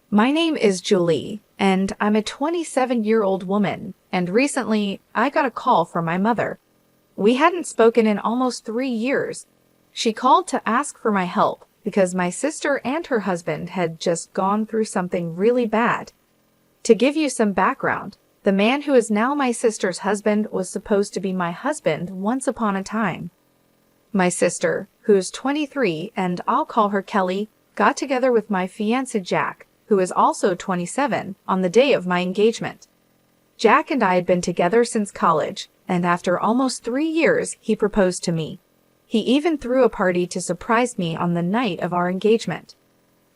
My name is Julie, and I'm a 27-year-old woman, and recently I got a call from my mother. We hadn't spoken in almost 3 years. She called to ask for my help because my sister and her husband had just gone through something really bad. To give you some background, the man who is now my sister's husband was supposed to be my husband once upon a time. My sister, who's 23 and I'll call her Kelly, got together with my fiancé Jack, who is also 27, on the day of my engagement. Jack and I had been together since college, and after almost 3 years, he proposed to me. He even threw a party to surprise me on the night of our engagement.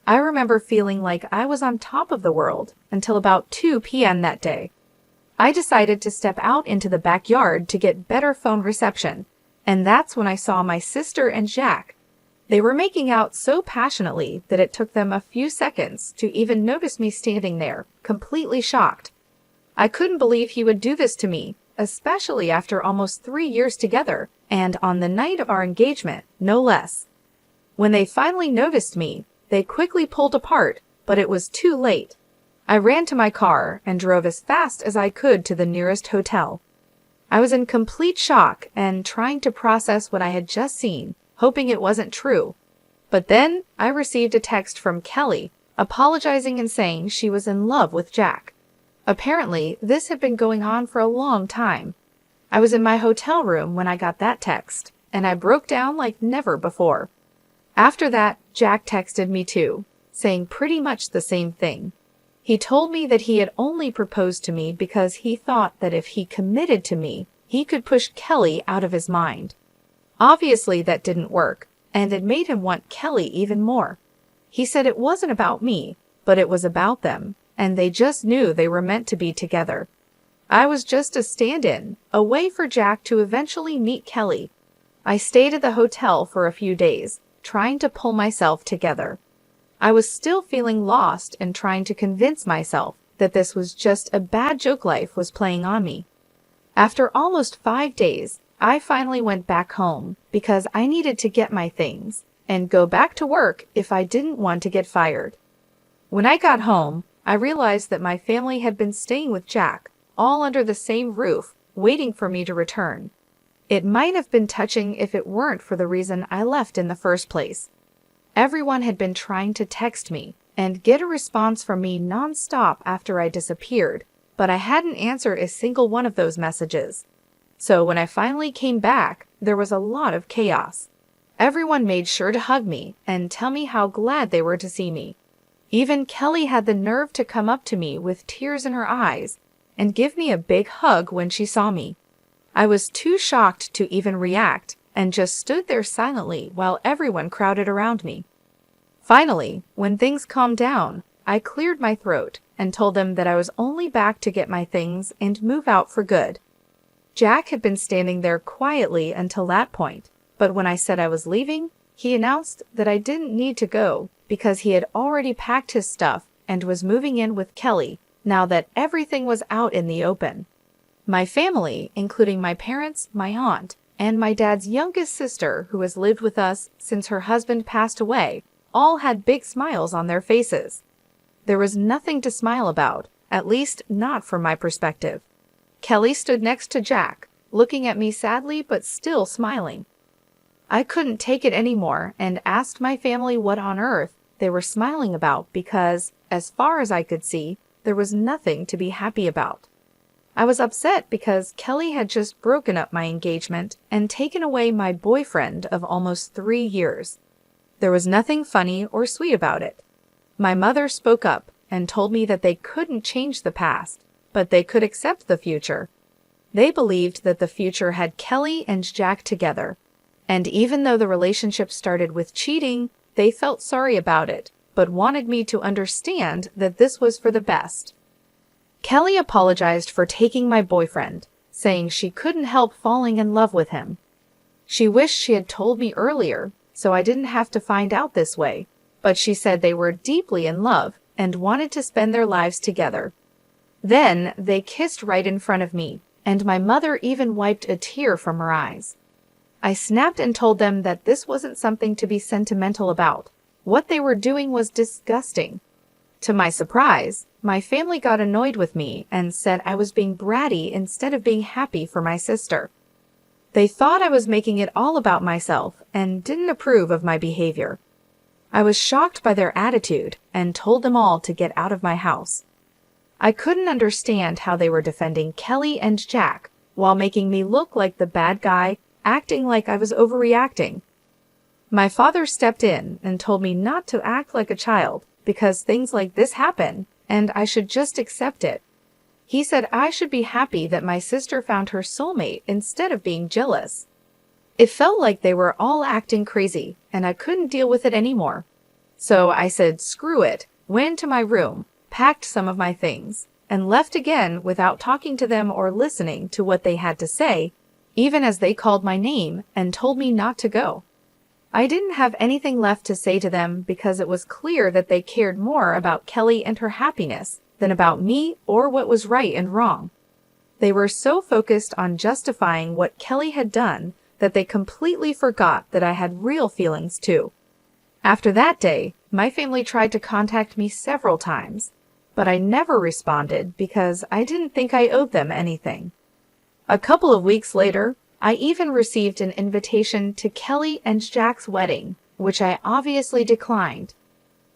I remember feeling like I was on top of the world until about 2 p.m. that day. I decided to step out into the backyard to get better phone reception, and that's when I saw my sister and Jack. They were making out so passionately that it took them a few seconds to even notice me standing there, completely shocked. I couldn't believe he would do this to me, especially after almost 3 years together, and on the night of our engagement, no less. When they finally noticed me, they quickly pulled apart, but it was too late. I ran to my car and drove as fast as I could to the nearest hotel. I was in complete shock and trying to process what I had just seen, hoping it wasn't true. But then I received a text from Kelly, apologizing and saying she was in love with Jack. Apparently, this had been going on for a long time. I was in my hotel room when I got that text, and I broke down like never before. After that, Jack texted me too, saying pretty much the same thing. He told me that he had only proposed to me because he thought that if he committed to me, he could push Kelly out of his mind. Obviously, that didn't work, and it made him want Kelly even more. He said it wasn't about me, but it was about them, and they just knew they were meant to be together. I was just a stand-in, a way for Jack to eventually meet Kelly. I stayed at the hotel for a few days, trying to pull myself together. I was still feeling lost and trying to convince myself that this was just a bad joke life was playing on me. After almost 5 days, I finally went back home because I needed to get my things and go back to work if I didn't want to get fired. When I got home, I realized that my family had been staying with Jack, all under the same roof, waiting for me to return. It might have been touching if it weren't for the reason I left in the first place. Everyone had been trying to text me and get a response from me nonstop after I disappeared, but I hadn't answered a single one of those messages. So when I finally came back, there was a lot of chaos. Everyone made sure to hug me and tell me how glad they were to see me. Even Kelly had the nerve to come up to me with tears in her eyes and give me a big hug when she saw me. I was too shocked to even react and just stood there silently while everyone crowded around me. Finally, when things calmed down, I cleared my throat and told them that I was only back to get my things and move out for good. Jack had been standing there quietly until that point, but when I said I was leaving, he announced that I didn't need to go because he had already packed his stuff and was moving in with Kelly now that everything was out in the open. My family, including my parents, my aunt, and my dad's youngest sister, who has lived with us since her husband passed away, all had big smiles on their faces. There was nothing to smile about, at least not from my perspective. Kelly stood next to Jack, looking at me sadly but still smiling. I couldn't take it anymore and asked my family what on earth they were smiling about because, as far as I could see, there was nothing to be happy about. I was upset because Kelly had just broken up my engagement and taken away my boyfriend of almost 3 years. There was nothing funny or sweet about it. My mother spoke up and told me that they couldn't change the past, but they could accept the future. They believed that the future had Kelly and Jack together, and even though the relationship started with cheating, they felt sorry about it, but wanted me to understand that this was for the best. Kelly apologized for taking my boyfriend, saying she couldn't help falling in love with him. She wished she had told me earlier, so I didn't have to find out this way, but she said they were deeply in love and wanted to spend their lives together. Then they kissed right in front of me, and my mother even wiped a tear from her eyes. I snapped and told them that this wasn't something to be sentimental about. What they were doing was disgusting. To my surprise, my family got annoyed with me and said I was being bratty instead of being happy for my sister. They thought I was making it all about myself and didn't approve of my behavior. I was shocked by their attitude and told them all to get out of my house. I couldn't understand how they were defending Kelly and Jack while making me look like the bad guy, acting like I was overreacting. My father stepped in and told me not to act like a child because things like this happen and I should just accept it. He said I should be happy that my sister found her soulmate instead of being jealous. It felt like they were all acting crazy and I couldn't deal with it anymore. So I said screw it, went to my room, packed some of my things, and left again without talking to them or listening to what they had to say, even as they called my name and told me not to go. I didn't have anything left to say to them because it was clear that they cared more about Kelly and her happiness than about me or what was right and wrong. They were so focused on justifying what Kelly had done that they completely forgot that I had real feelings too. After that day, my family tried to contact me several times, but I never responded because I didn't think I owed them anything. A couple of weeks later, I even received an invitation to Kelly and Jack's wedding, which I obviously declined.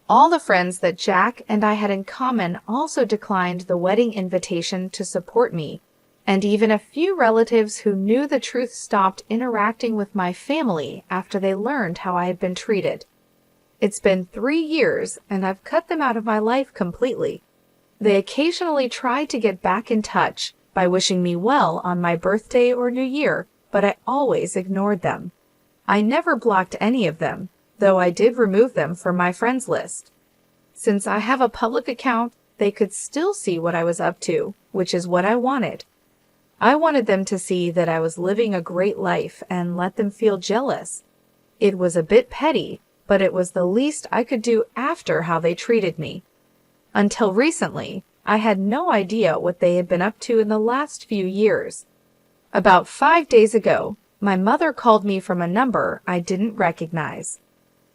All the friends that Jack and I had in common also declined the wedding invitation to support me, and even a few relatives who knew the truth stopped interacting with my family after they learned how I had been treated. It's been 3 years, and I've cut them out of my life completely. They occasionally try to get back in touch by wishing me well on my birthday or New Year, but I always ignored them. I never blocked any of them, though I did remove them from my friends list. Since I have a public account, they could still see what I was up to, which is what I wanted. I wanted them to see that I was living a great life and let them feel jealous. It was a bit petty, but it was the least I could do after how they treated me. Until recently, I had no idea what they had been up to in the last few years. About 5 days ago, my mother called me from a number I didn't recognize.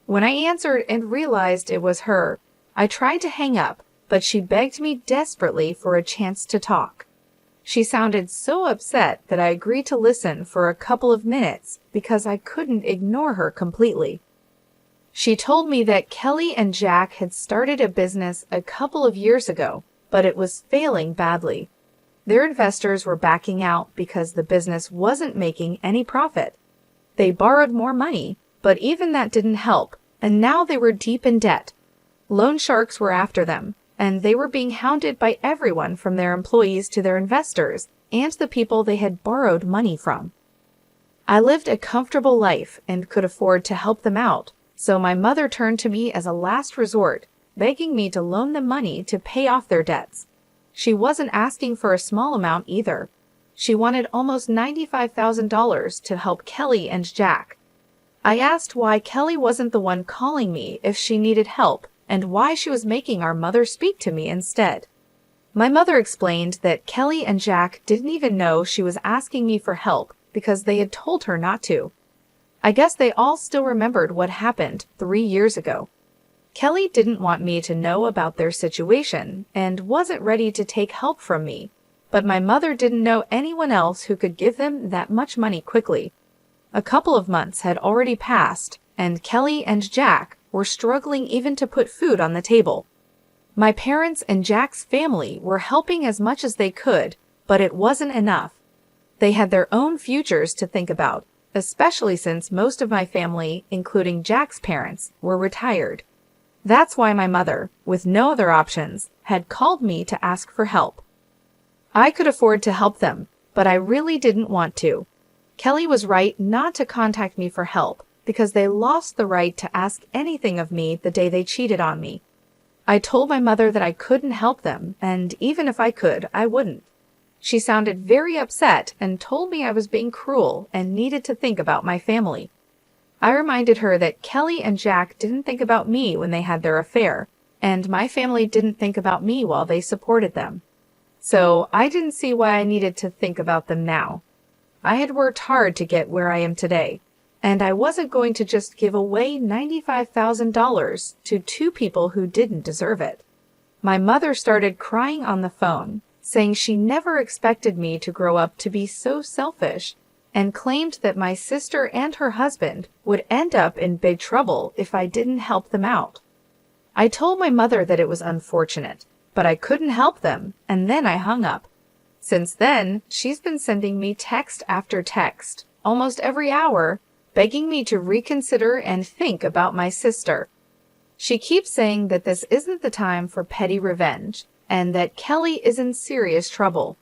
When I answered and realized it was her, I tried to hang up, but she begged me desperately for a chance to talk. She sounded so upset that I agreed to listen for a couple of minutes because I couldn't ignore her completely. She told me that Kelly and Jack had started a business a couple of years ago, but it was failing badly. Their investors were backing out because the business wasn't making any profit. They borrowed more money, but even that didn't help, and now they were deep in debt. Loan sharks were after them, and they were being hounded by everyone from their employees to their investors and the people they had borrowed money from. I lived a comfortable life and could afford to help them out, so my mother turned to me as a last resort, begging me to loan them money to pay off their debts. She wasn't asking for a small amount either. She wanted almost $95,000 to help Kelly and Jack. I asked why Kelly wasn't the one calling me if she needed help and why she was making our mother speak to me instead. My mother explained that Kelly and Jack didn't even know she was asking me for help because they had told her not to. I guess they all still remembered what happened 3 years ago. Kelly didn't want me to know about their situation and wasn't ready to take help from me, but my mother didn't know anyone else who could give them that much money quickly. A couple of months had already passed, and Kelly and Jack were struggling even to put food on the table. My parents and Jack's family were helping as much as they could, but it wasn't enough. They had their own futures to think about, especially since most of my family, including Jack's parents, were retired. That's why my mother, with no other options, had called me to ask for help. I could afford to help them, but I really didn't want to. Kelly was right not to contact me for help because they lost the right to ask anything of me the day they cheated on me. I told my mother that I couldn't help them, and even if I could, I wouldn't. She sounded very upset and told me I was being cruel and needed to think about my family. I reminded her that Kelly and Jack didn't think about me when they had their affair, and my family didn't think about me while they supported them. So I didn't see why I needed to think about them now. I had worked hard to get where I am today, and I wasn't going to just give away $95,000 to 2 people who didn't deserve it. My mother started crying on the phone, saying she never expected me to grow up to be so selfish, and claimed that my sister and her husband would end up in big trouble if I didn't help them out. I told my mother that it was unfortunate, but I couldn't help them, and then I hung up. Since then, she's been sending me text after text, almost every hour, begging me to reconsider and think about my sister. She keeps saying that this isn't the time for petty revenge, and that Kelly is in serious trouble.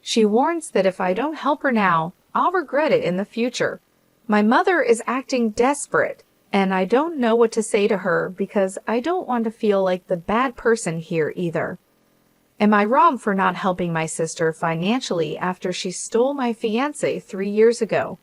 She warns that if I don't help her now, I'll regret it in the future. My mother is acting desperate, and I don't know what to say to her because I don't want to feel like the bad person here either. Am I wrong for not helping my sister financially after she stole my fiancé 3 years ago?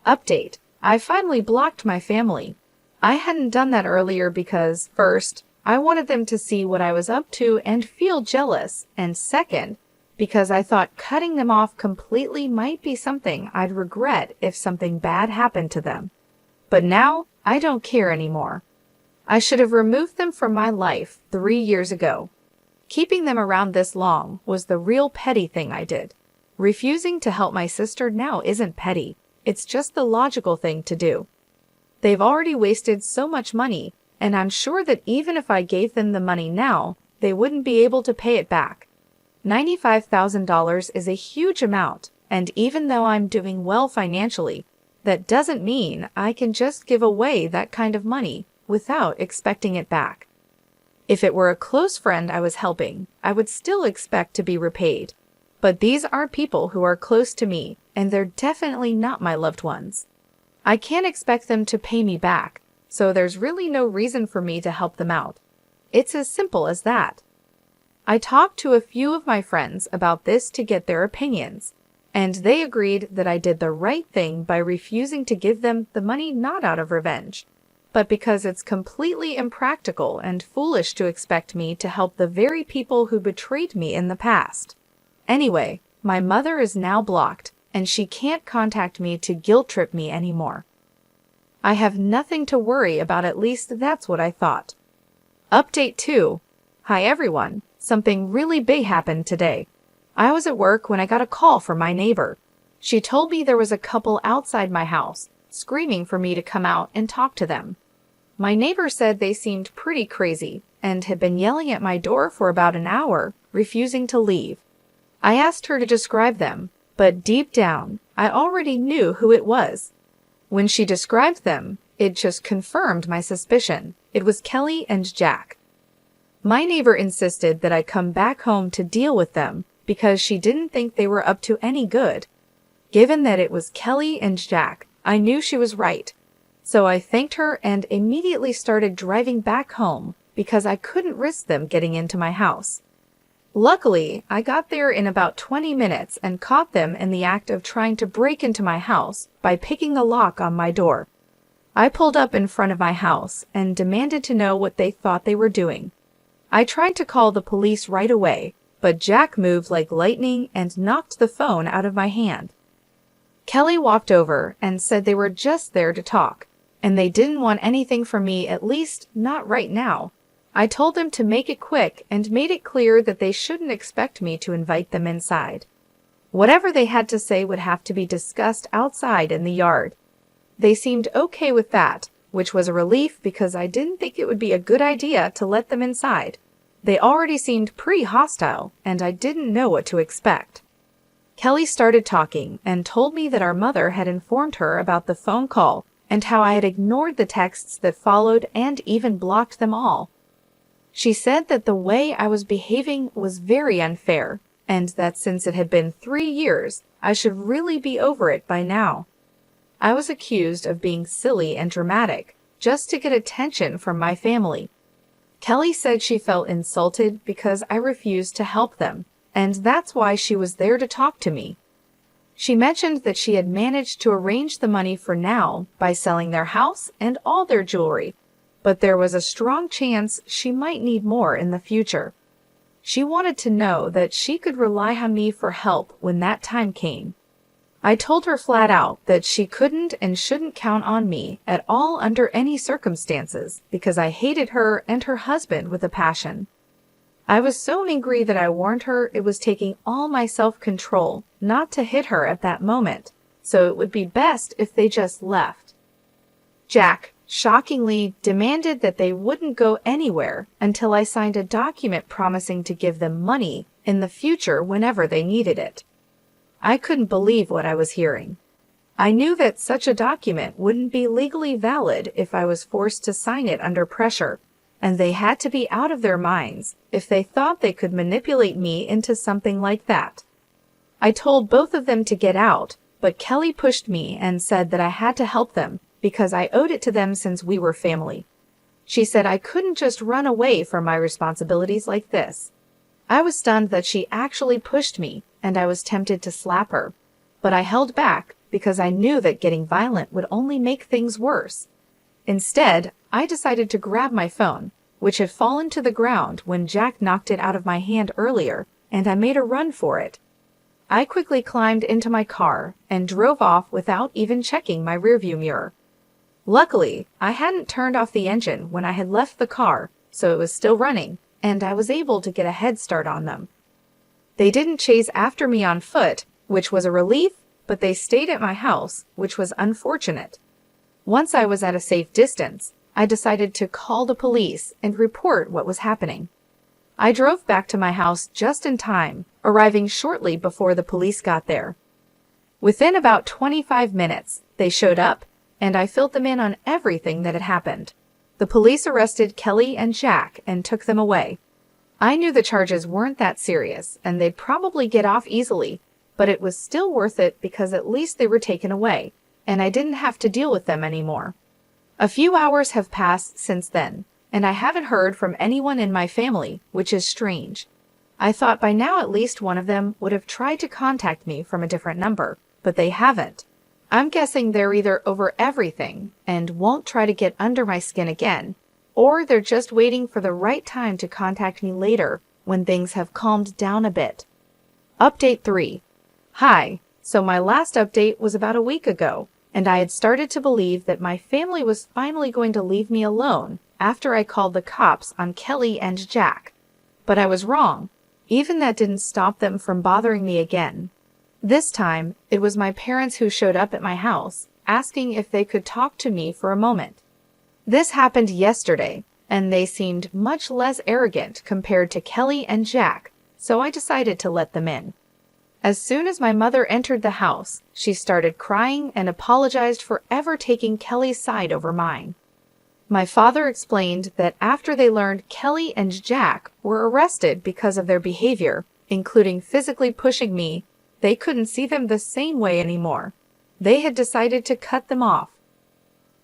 Update: I finally blocked my family. I hadn't done that earlier because, first, I wanted them to see what I was up to and feel jealous, and second, because I thought cutting them off completely might be something I'd regret if something bad happened to them. But now, I don't care anymore. I should have removed them from my life 3 years ago. Keeping them around this long was the real petty thing I did. Refusing to help my sister now isn't petty. It's just the logical thing to do. They've already wasted so much money, and I'm sure that even if I gave them the money now, they wouldn't be able to pay it back. $95,000 is a huge amount, and even though I'm doing well financially, that doesn't mean I can just give away that kind of money without expecting it back. If it were a close friend I was helping, I would still expect to be repaid. But these are people who are close to me, and they're definitely not my loved ones. I can't expect them to pay me back, so there's really no reason for me to help them out. It's as simple as that. I talked to a few of my friends about this to get their opinions, and they agreed that I did the right thing by refusing to give them the money not out of revenge, but because it's completely impractical and foolish to expect me to help the very people who betrayed me in the past. Anyway, my mother is now blocked, and she can't contact me to guilt-trip me anymore. I have nothing to worry about, at least that's what I thought. Update 2. Hi everyone, something really big happened today. I was at work when I got a call from my neighbor. She told me there was a couple outside my house, screaming for me to come out and talk to them. My neighbor said they seemed pretty crazy and had been yelling at my door for about an hour, refusing to leave. I asked her to describe them, but deep down, I already knew who it was. When she described them, it just confirmed my suspicion. It was Kelly and Jack. My neighbor insisted that I come back home to deal with them because she didn't think they were up to any good. Given that it was Kelly and Jack, I knew she was right. So I thanked her and immediately started driving back home because I couldn't risk them getting into my house. Luckily, I got there in about 20 minutes and caught them in the act of trying to break into my house by picking the lock on my door. I pulled up in front of my house and demanded to know what they thought they were doing. I tried to call the police right away, but Jack moved like lightning and knocked the phone out of my hand. Kelly walked over and said they were just there to talk, and they didn't want anything from me, at least not right now. I told them to make it quick and made it clear that they shouldn't expect me to invite them inside. Whatever they had to say would have to be discussed outside in the yard. They seemed okay with that, which was a relief because I didn't think it would be a good idea to let them inside. They already seemed pretty hostile, and I didn't know what to expect. Kelly started talking and told me that our mother had informed her about the phone call and how I had ignored the texts that followed and even blocked them all. She said that the way I was behaving was very unfair, and that since it had been 3 years, I should really be over it by now. I was accused of being silly and dramatic, just to get attention from my family. Kelly said she felt insulted because I refused to help them, and that's why she was there to talk to me. She mentioned that she had managed to arrange the money for now by selling their house and all their jewelry, but there was a strong chance she might need more in the future. She wanted to know that she could rely on me for help when that time came. I told her flat out that she couldn't and shouldn't count on me at all under any circumstances because I hated her and her husband with a passion. I was so angry that I warned her it was taking all my self-control not to hit her at that moment, so it would be best if they just left. Jack, shockingly, demanded that they wouldn't go anywhere until I signed a document promising to give them money in the future whenever they needed it. I couldn't believe what I was hearing. I knew that such a document wouldn't be legally valid if I was forced to sign it under pressure, and they had to be out of their minds if they thought they could manipulate me into something like that. I told both of them to get out, but Kelly pushed me and said that I had to help them because I owed it to them since we were family. She said I couldn't just run away from my responsibilities like this. I was stunned that she actually pushed me, and I was tempted to slap her, but I held back because I knew that getting violent would only make things worse. Instead, I decided to grab my phone, which had fallen to the ground when Jack knocked it out of my hand earlier, and I made a run for it. I quickly climbed into my car and drove off without even checking my rearview mirror. Luckily, I hadn't turned off the engine when I had left the car, so it was still running, and I was able to get a head start on them. They didn't chase after me on foot, which was a relief, but they stayed at my house, which was unfortunate. Once I was at a safe distance, I decided to call the police and report what was happening. I drove back to my house just in time, arriving shortly before the police got there. Within about 25 minutes, they showed up, and I filled them in on everything that had happened. The police arrested Kelly and Jack and took them away. I knew the charges weren't that serious, and they'd probably get off easily, but it was still worth it because at least they were taken away, and I didn't have to deal with them anymore. A few hours have passed since then, and I haven't heard from anyone in my family, which is strange. I thought by now at least one of them would have tried to contact me from a different number, but they haven't. I'm guessing they're either over everything and won't try to get under my skin again, or they're just waiting for the right time to contact me later when things have calmed down a bit. Update 3. Hi, so my last update was about a week ago, and I had started to believe that my family was finally going to leave me alone after I called the cops on Kelly and Jack. But I was wrong. Even that didn't stop them from bothering me again. This time, it was my parents who showed up at my house, asking if they could talk to me for a moment. This happened yesterday, and they seemed much less arrogant compared to Kelly and Jack, so I decided to let them in. As soon as my mother entered the house, she started crying and apologized for ever taking Kelly's side over mine. My father explained that after they learned Kelly and Jack were arrested because of their behavior, including physically pushing me, they couldn't see them the same way anymore. They had decided to cut them off.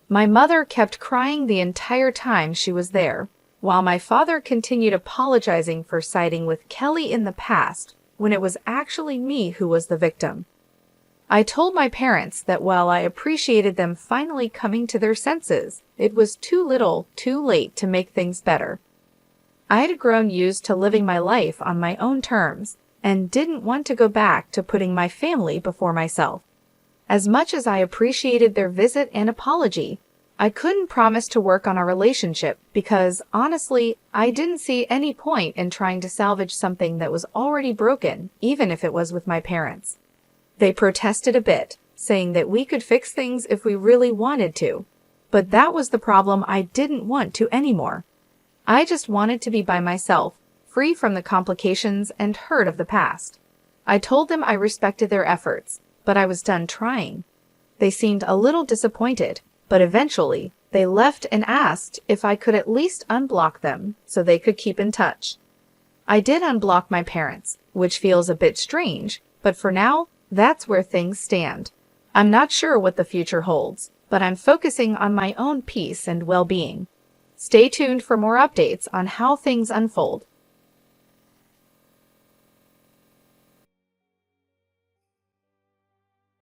My mother kept crying the entire time she was there, while my father continued apologizing for siding with Kelly in the past, when it was actually me who was the victim. I told my parents that while I appreciated them finally coming to their senses, it was too little, too late to make things better. I had grown used to living my life on my own terms, and didn't want to go back to putting my family before myself. As much as I appreciated their visit and apology, I couldn't promise to work on our relationship because, honestly, I didn't see any point in trying to salvage something that was already broken, even if it was with my parents. They protested a bit, saying that we could fix things if we really wanted to, but that was the problem I didn't want to anymore. I just wanted to be by myself, free from the complications and hurt of the past. I told them I respected their efforts, but I was done trying. They seemed a little disappointed, but eventually they left and asked if I could at least unblock them so they could keep in touch. I did unblock my parents, which feels a bit strange, but for now, that's where things stand. I'm not sure what the future holds, but I'm focusing on my own peace and well-being. Stay tuned for more updates on how things unfold.